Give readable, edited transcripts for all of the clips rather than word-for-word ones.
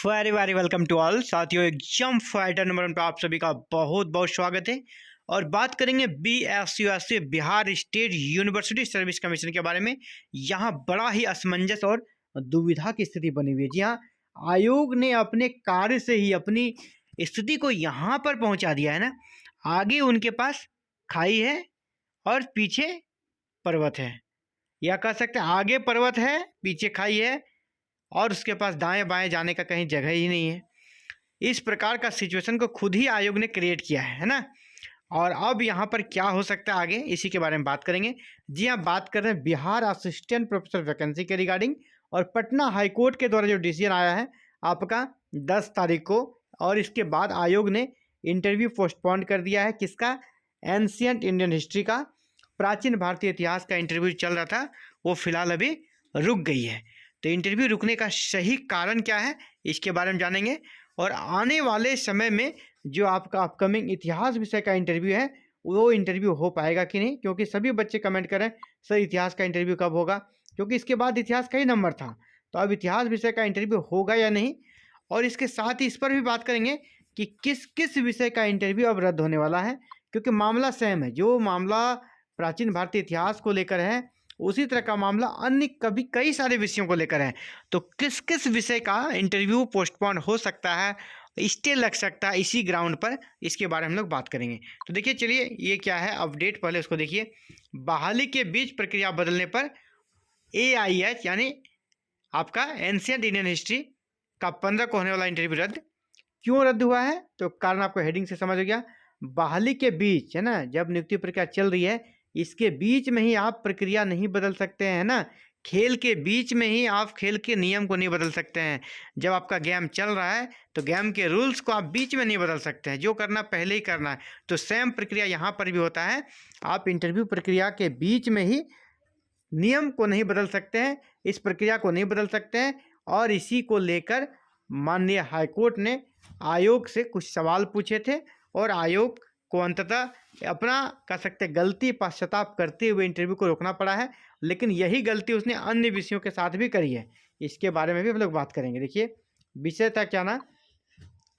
Very very welcome to all साथियों। Exam fighter number 1 पे आप सभी का बहुत बहुत स्वागत है। और बात करेंगे BSUSC Bihar state university service commission के बारे में। यहाँ बड़ा ही असमंजस और दुविधा की स्थिति बनी हुई है। जी हाँ, आयोग ने अपने कार्य से ही अपनी स्थिति को यहाँ पर पहुँचा दिया है ना। आगे उनके पास खाई है और पीछे पर्वत है, या कह सकते हैं आगे पर्वत है पीछे खाई है और उसके पास दाएं बाएं जाने का कहीं जगह ही नहीं है। इस प्रकार का सिचुएशन को खुद ही आयोग ने क्रिएट किया है ना। और अब यहाँ पर क्या हो सकता है आगे, इसी के बारे में बात करेंगे। जी हाँ, बात कर रहे हैं बिहार असिस्टेंट प्रोफेसर वैकेंसी के रिगार्डिंग। और पटना हाईकोर्ट के द्वारा जो डिसीजन आया है आपका 10 तारीख को, और इसके बाद आयोग ने इंटरव्यू पोस्टपोन कर दिया है। किसका? एंशियंट इंडियन हिस्ट्री का, प्राचीन भारतीय इतिहास का इंटरव्यू चल रहा था, वो फिलहाल अभी रुक गई है। तो इंटरव्यू रुकने का सही कारण क्या है, इसके बारे में जानेंगे। और आने वाले समय में जो आपका अपकमिंग इतिहास विषय का इंटरव्यू है वो इंटरव्यू हो पाएगा कि नहीं, क्योंकि सभी बच्चे कमेंट करें सर इतिहास का इंटरव्यू कब होगा, क्योंकि इसके बाद इतिहास का ही नंबर था। तो अब इतिहास विषय का इंटरव्यू होगा या नहीं। और इसके साथ ही इस पर भी बात करेंगे कि किस किस विषय का इंटरव्यू अब रद्द होने वाला है, क्योंकि मामला सेम है। जो मामला प्राचीन भारतीय इतिहास को लेकर है उसी तरह का मामला अन्य कई सारे विषयों को लेकर है। तो किस किस विषय का इंटरव्यू पोस्टपोन हो सकता है, स्टे लग सकता है इसी ग्राउंड पर, इसके बारे में हम लोग बात करेंगे। तो देखिए, चलिए ये क्या है अपडेट, पहले उसको देखिए। बहाली के बीच प्रक्रिया बदलने पर AIH यानी आपका एंशियंट इंडियन हिस्ट्री का 15 को होने वाला इंटरव्यू रद्द। क्यों रद्द हुआ है तो कारण आपको हेडिंग से समझ हो गया। बहाली के बीच है ना, जब नियुक्ति प्रक्रिया चल रही है इसके बीच में ही आप प्रक्रिया नहीं बदल सकते हैं ना। खेल के बीच में ही आप खेल के नियम को नहीं बदल सकते हैं। जब आपका गेम चल रहा है तो गेम के रूल्स को आप बीच में नहीं बदल सकते हैं, जो करना पहले ही करना है। तो सेम प्रक्रिया यहाँ पर भी होता है, आप इंटरव्यू प्रक्रिया के बीच में ही नियम को नहीं बदल सकते हैं, इस प्रक्रिया को नहीं बदल सकते हैं। और इसी को लेकर माननीय हाईकोर्ट ने आयोग से कुछ सवाल पूछे थे और आयोग को अंततः अपना कह सकते गलती पश्चाताप करते हुए इंटरव्यू को रोकना पड़ा है। लेकिन यही गलती उसने अन्य विषयों के साथ भी करी है, इसके बारे में भी हम लोग बात करेंगे। देखिए विषय था क्या ना,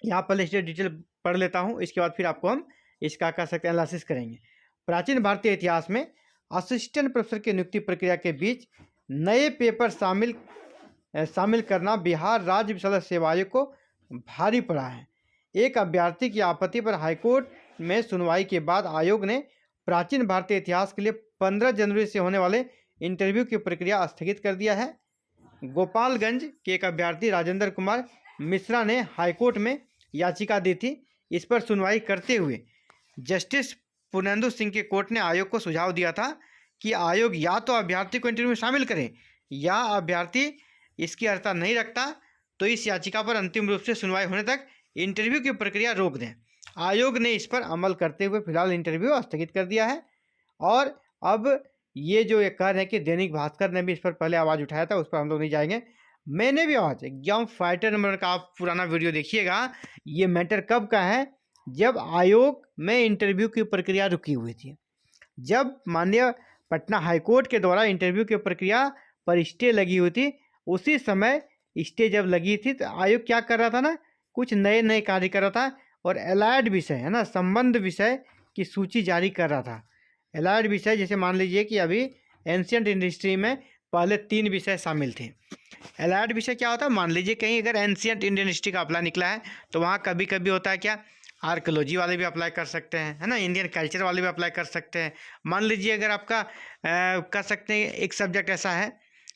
यहाँ पर लिस्टेड डिटेल पढ़ लेता हूँ, इसके बाद फिर आपको हम इसका कह सकते एनालिसिस करेंगे। प्राचीन भारतीय इतिहास में असिस्टेंट प्रोफेसर की नियुक्ति प्रक्रिया के बीच नए पेपर शामिल करना बिहार राज्य विद्यालय सेवा आयोग को भारी पड़ा है। एक अभ्यर्थी की आपत्ति पर हाईकोर्ट में सुनवाई के बाद आयोग ने प्राचीन भारतीय इतिहास के लिए 15 जनवरी से होने वाले इंटरव्यू की प्रक्रिया स्थगित कर दिया है। गोपालगंज के एक अभ्यर्थी राजेंद्र कुमार मिश्रा ने हाईकोर्ट में याचिका दी थी। इस पर सुनवाई करते हुए जस्टिस पूर्णेंदु सिंह के कोर्ट ने आयोग को सुझाव दिया था कि आयोग या तो अभ्यर्थी को इंटरव्यू में शामिल करे, या अभ्यर्थी इसकी अर्हता नहीं रखता तो इस याचिका पर अंतिम रूप से सुनवाई होने तक इंटरव्यू की प्रक्रिया रोक दें। आयोग ने इस पर अमल करते हुए फिलहाल इंटरव्यू स्थगित कर दिया है। और अब ये जो ये कह रहे हैं कि दैनिक भास्कर ने भी इस पर पहले आवाज़ उठाया था, उस पर हम लोग नहीं जाएंगे। मैंने भी आवाज़ एग्जाम फाइटर नंबर का आप पुराना वीडियो देखिएगा। ये मैटर कब का है, जब आयोग में इंटरव्यू की प्रक्रिया रुकी हुई थी, जब माननीय पटना हाईकोर्ट के द्वारा इंटरव्यू की प्रक्रिया पर स्टे लगी हुई थी। उसी समय स्टे जब लगी थी तो आयोग क्या कर रहा था ना, कुछ नए नए कार्य कर रहा था और एलाइड विषय है ना, संबंध विषय की सूची जारी कर रहा था। एलाइड विषय जैसे मान लीजिए कि अभी एंशियंट इंडस्ट्री में पहले 3 विषय शामिल थे। एलाइड विषय क्या होता है, मान लीजिए कहीं अगर एंशियंट इंडियन हिस्ट्री का अप्लाई निकला है तो वहाँ कभी कभी होता है क्या, आर्कोलॉजी वाले भी अप्लाई कर सकते हैं, है ना, इंडियन कल्चर वाले भी अप्लाई कर सकते हैं। मान लीजिए अगर आपका कर सकते हैं एक सब्जेक्ट ऐसा है,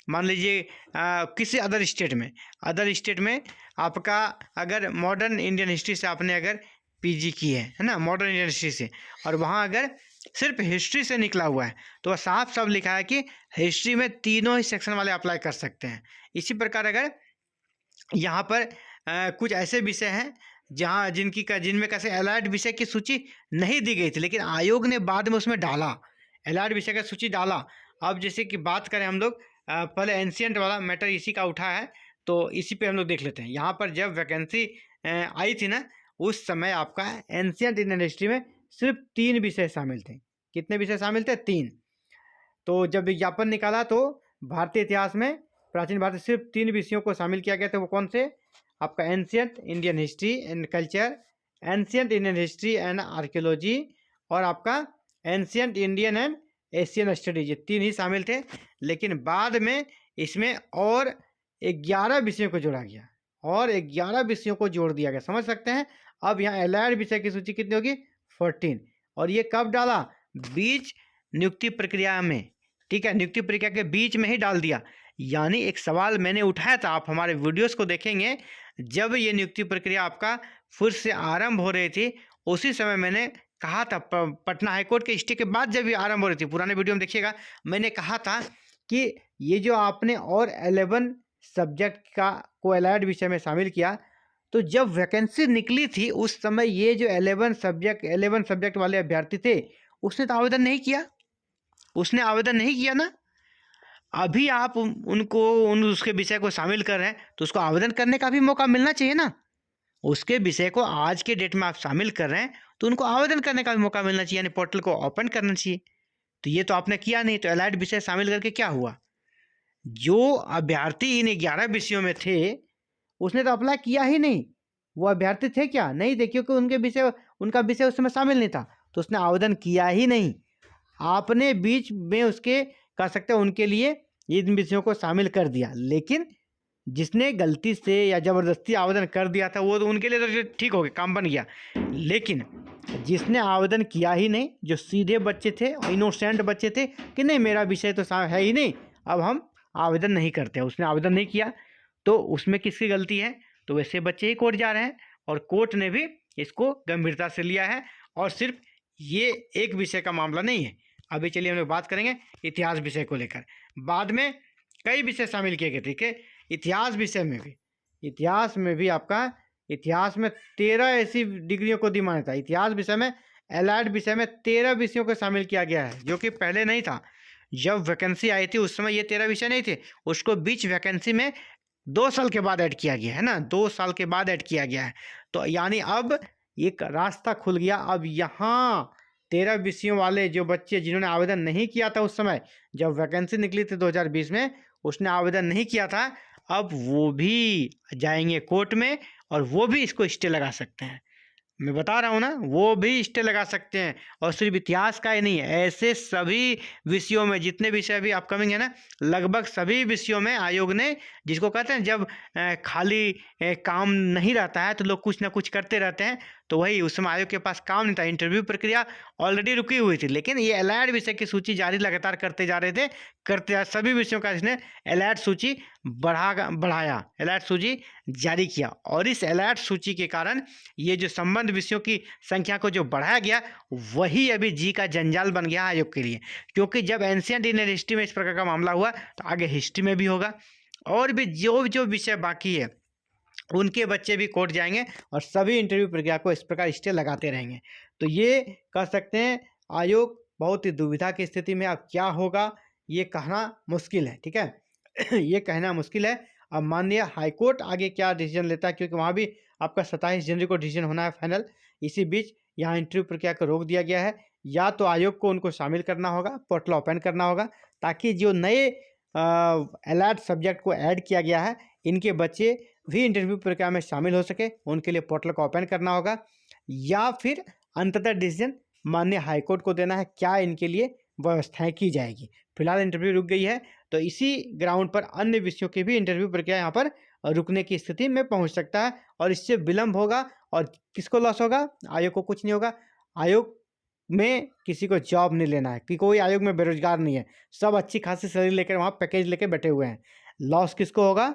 मान लीजिए किसी अदर स्टेट में आपका अगर मॉडर्न इंडियन हिस्ट्री से आपने अगर PG की है ना, मॉडर्न इंडियन हिस्ट्री से, और वहाँ अगर सिर्फ हिस्ट्री से निकला हुआ है तो वह साफ साफ लिखा है कि हिस्ट्री में तीनों ही सेक्शन वाले अप्लाई कर सकते हैं। इसी प्रकार अगर यहाँ पर कुछ ऐसे विषय हैं जहाँ जिनमें कैसे एलाइड विषय की सूची नहीं दी गई थी, लेकिन आयोग ने बाद में उसमें डाला, एलाइड विषय का सूची डाला। अब जैसे कि बात करें हम लोग पहले एंशियंट वाला मैटर इसी का उठा है, तो इसी पे हम लोग देख लेते हैं। यहाँ पर जब वैकेंसी आई थी ना, उस समय आपका एंशियंट इंडियन हिस्ट्री में सिर्फ 3 विषय शामिल थे। कितने विषय शामिल थे? 3। तो जब विज्ञापन निकाला तो भारतीय इतिहास में प्राचीन भारत सिर्फ 3 विषयों को शामिल किया गया था। वो कौन से? आपका ancient Indian history and culture, ancient Indian history and archaeology और आपका ancient Indian and Asian studies, ये 3 ही शामिल थे। लेकिन बाद में इसमें और 11 विषयों को जोड़ा गया और 11 विषयों को जोड़ दिया गया, समझ सकते हैं। अब यहाँ एलाइड विषय की सूची कितनी होगी? 14। और ये कब डाला? बीच नियुक्ति प्रक्रिया में, ठीक है, नियुक्ति प्रक्रिया के बीच में ही डाल दिया। यानी एक सवाल मैंने उठाया था, आप हमारे वीडियोस को देखेंगे, जब ये नियुक्ति प्रक्रिया आपका फिर से आरंभ हो रही थी उसी समय मैंने कहा था, पटना हाईकोर्ट के स्टे के बाद जब ये आरंभ हो रही थी, पुराने वीडियो में देखिएगा, मैंने कहा था कि ये जो आपने और 11 सब्जेक्ट का को एलाइड विषय में शामिल किया, तो जब वैकेंसी निकली थी उस समय ये जो 11 सब्जेक्ट वाले अभ्यर्थी थे उसने तो आवेदन नहीं किया, उसने आवेदन नहीं किया ना। अभी आप उनको उसके विषय को शामिल कर रहे हैं तो उसको आवेदन करने का भी मौका मिलना चाहिए ना। उसके विषय को आज के डेट में आप शामिल कर रहे हैं तो उनको आवेदन करने का भी मौका मिलना चाहिए, यानी पोर्टल को ओपन करना चाहिए। तो ये तो आपने किया नहीं, तो एलाइड विषय शामिल करके क्या हुआ? जो अभ्यर्थी इन 11 विषयों में थे उसने तो अप्लाई किया ही नहीं। वो अभ्यर्थी थे क्या? नहीं थे, क्योंकि उनका विषय उस समय शामिल नहीं था, तो उसने आवेदन किया ही नहीं। आपने बीच में उसके कह सकते हैं उनके लिए इन विषयों को शामिल कर दिया, लेकिन जिसने गलती से या ज़बरदस्ती आवेदन कर दिया था वो तो उनके लिए तो ठीक हो गया, काम बन गया। लेकिन जिसने आवेदन किया ही नहीं, जो सीधे बच्चे थे, इनोसेंट बच्चे थे कि नहीं मेरा विषय तो है ही नहीं, अब हम आवेदन नहीं करते, उसने आवेदन नहीं किया, तो उसमें किसकी गलती है? तो वैसे बच्चे ही कोर्ट जा रहे हैं और कोर्ट ने भी इसको गंभीरता से लिया है। और सिर्फ ये एक विषय का मामला नहीं है। अभी चलिए हम लोग बात करेंगे इतिहास विषय को लेकर। बाद में कई विषय शामिल किए गए, ठीक है। इतिहास विषय में भी, इतिहास में 13 ऐसी डिग्रियों को दी मान्यता। इतिहास विषय में, एलाइड विषय में 13 विषयों को शामिल किया गया है, जो कि पहले नहीं था। जब वैकेंसी आई थी उस समय ये 13 विषय नहीं थे, उसको बीच वैकेंसी में 2 साल के बाद ऐड किया गया है ना, 2 साल के बाद ऐड किया गया है। तो यानी अब एक रास्ता खुल गया। अब यहाँ 13 विषयों वाले जो बच्चे जिन्होंने आवेदन नहीं किया था उस समय, जब वैकेंसी निकली थी 2020 में, उसने आवेदन नहीं किया था, अब वो भी जाएंगे कोर्ट में और वो भी इसको स्टे लगा सकते हैं। मैं बता रहा हूँ ना, वो भी स्टे लगा सकते हैं। और सिर्फ इतिहास का ही नहीं है, ऐसे सभी विषयों में, जितने विषय अभी अपकमिंग है ना, लगभग सभी विषयों में आयोग ने, जिसको कहते हैं जब खाली काम नहीं रहता है तो लोग कुछ ना कुछ करते रहते हैं, तो वही उस समय आयोग के पास काम नहीं था, इंटरव्यू प्रक्रिया ऑलरेडी रुकी हुई थी, लेकिन ये एलाइड विषय की सूची जारी लगातार करते जा रहे थे, सभी विषयों का इसने एलाइड सूची बढ़ाया, एलाइड सूची जारी किया। और इस एलाइड सूची के कारण ये जो संबंध विषयों की संख्या को जो बढ़ाया गया, वही अभी जी का जंजाल बन गया आयोग के लिए। क्योंकि जब एंशिएंट इंडियन हिस्ट्री में इस प्रकार का मामला हुआ तो आगे हिस्ट्री में भी होगा, और भी जो विषय बाकी है उनके बच्चे भी कोर्ट जाएंगे और सभी इंटरव्यू प्रक्रिया को इस प्रकार स्टे लगाते रहेंगे। तो ये कह सकते हैं आयोग बहुत ही दुविधा की स्थिति में। अब क्या होगा ये कहना मुश्किल है, ठीक है। ये कहना मुश्किल है। अब माननीय हाईकोर्ट आगे क्या डिसीजन लेता है, क्योंकि वहाँ भी आपका 27 जनवरी को डिसीजन होना है फाइनल। इसी बीच यहाँ इंटरव्यू प्रक्रिया को रोक दिया गया है। या तो आयोग को उनको शामिल करना होगा, पोर्टल ओपन करना होगा, ताकि जो नए एलाइड सब्जेक्ट को ऐड किया गया है इनके बच्चे भी इंटरव्यू प्रक्रिया में शामिल हो सके, उनके लिए पोर्टल को ओपन करना होगा। या फिर अंततः डिसीजन माननीय हाईकोर्ट को देना है, क्या इनके लिए व्यवस्थाएं की जाएगी। फिलहाल इंटरव्यू रुक गई है, तो इसी ग्राउंड पर अन्य विषयों की भी इंटरव्यू प्रक्रिया यहाँ पर रुकने की स्थिति में पहुँच सकता है, और इससे विलम्ब होगा। और किसको लॉस होगा? आयोग को कुछ नहीं होगा। आयोग में किसी को जॉब नहीं लेना है, कि कोई आयोग में बेरोजगार नहीं है, सब अच्छी खासी सैलरी लेकर वहाँ पैकेज लेकर बैठे हुए हैं। लॉस किसको होगा?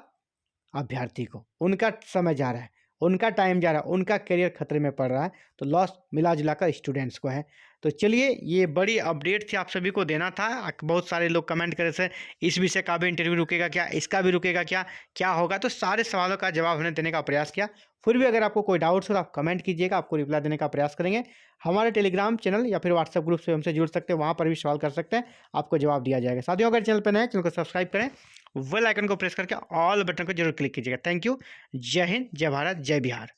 अभ्यर्थी को। उनका समय जा रहा है, उनका टाइम जा रहा है, उनका करियर खतरे में पड़ रहा है, तो लॉस मिला जुला कर स्टूडेंट्स को है। तो चलिए, ये बड़ी अपडेट थी, आप सभी को देना था। बहुत सारे लोग कमेंट करे थे इस विषय का भी इंटरव्यू रुकेगा क्या, इसका भी रुकेगा क्या, क्या होगा? तो सारे सवालों का जवाब हमने देने का प्रयास किया। फिर भी अगर आपको कोई डाउट्स हो तो आप कमेंट कीजिएगा, आपको रिप्लाई देने का प्रयास करेंगे। हमारे टेलीग्राम चैनल या फिर व्हाट्सएप ग्रुप से हमसे जुड़ सकते हैं, वहाँ पर भी सवाल कर सकते हैं, आपको जवाब दिया जाएगा। साथियों, अगर चैनल पर नए, चैनल को सब्सक्राइब करें, बेल आइकन को प्रेस करके ऑल बटन को जरूर क्लिक कीजिएगा। Thank you. जय हिंद, जय भारत, जय बिहार।